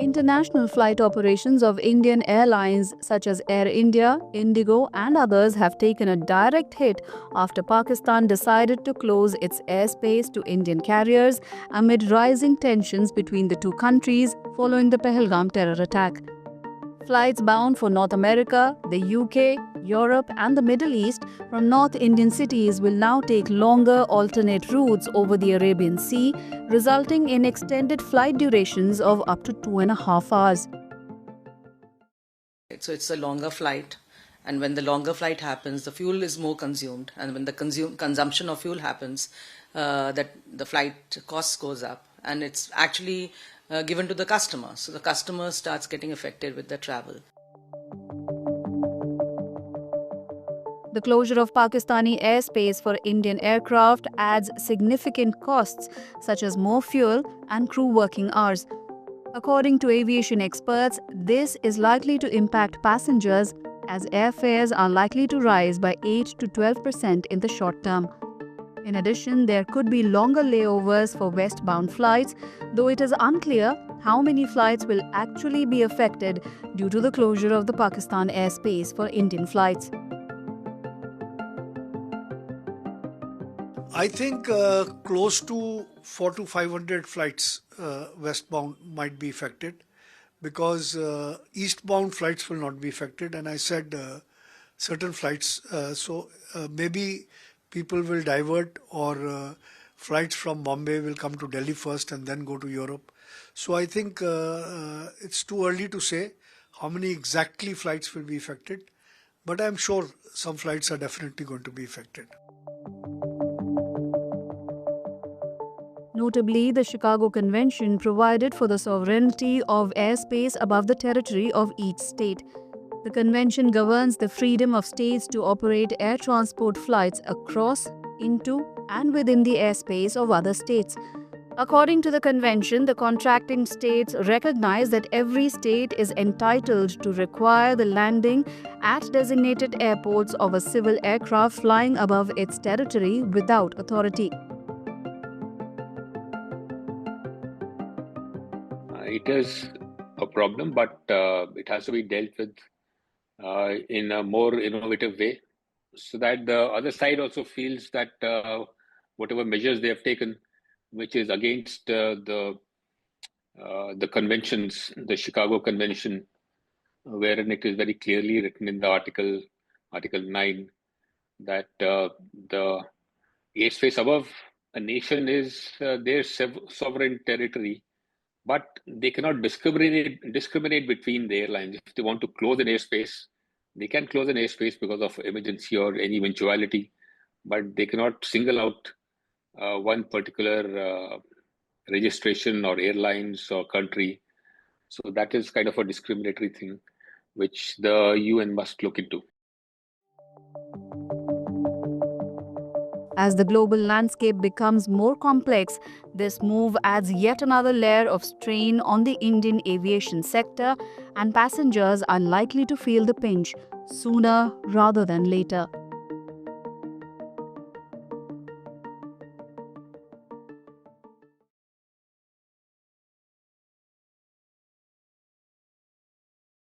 International flight operations of Indian airlines such as Air India, IndiGo, and others have taken a direct hit after Pakistan decided to close its airspace to Indian carriers amid rising tensions between the two countries following the Pahalgam terror attack. Flights bound for North America, the UK, Europe, and the Middle East from North Indian cities will now take longer alternate routes over the Arabian Sea, resulting in extended flight durations of up to 2.5 hours. So it's a longer flight, and when the longer flight happens, the fuel is more consumed, and when the consumption of fuel happens, that the flight cost goes up, and it's actually given to the customer. So the customer starts getting affected with the travel. The closure of Pakistani airspace for Indian aircraft adds significant costs such as more fuel and crew working hours. According to aviation experts, this is likely to impact passengers as airfares are likely to rise by 8 to 12% in the short term. In addition, there could be longer layovers for westbound flights, though it is unclear how many flights will actually be affected due to the closure of the Pakistan airspace for Indian flights. I think close to 400 to 500 flights westbound might be affected, because eastbound flights will not be affected, and I said certain flights, so maybe people will divert, or flights from Bombay will come to Delhi first and then go to Europe. So I think it's too early to say how many exactly flights will be affected, but I'm sure some flights are definitely going to be affected. Notably, the Chicago Convention provided for the sovereignty of airspace above the territory of each state. The convention governs the freedom of states to operate air transport flights across, into, and within the airspace of other states. According to the convention, the contracting states recognize that every state is entitled to require the landing at designated airports of a civil aircraft flying above its territory without authority. It is a problem, but it has to be dealt with in a more innovative way, so that the other side also feels that whatever measures they have taken, which is against the conventions, the Chicago Convention, wherein it is very clearly written in the Article 9 that the airspace above a nation is their sovereign territory, but they cannot discriminate between the airlines. If they want to close an airspace, they can close an airspace because of emergency or any eventuality, but they cannot single out one particular registration or airlines or country. So that is kind of a discriminatory thing, which the UN must look into. As the global landscape becomes more complex, this move adds yet another layer of strain on the Indian aviation sector, and passengers are likely to feel the pinch sooner rather than later.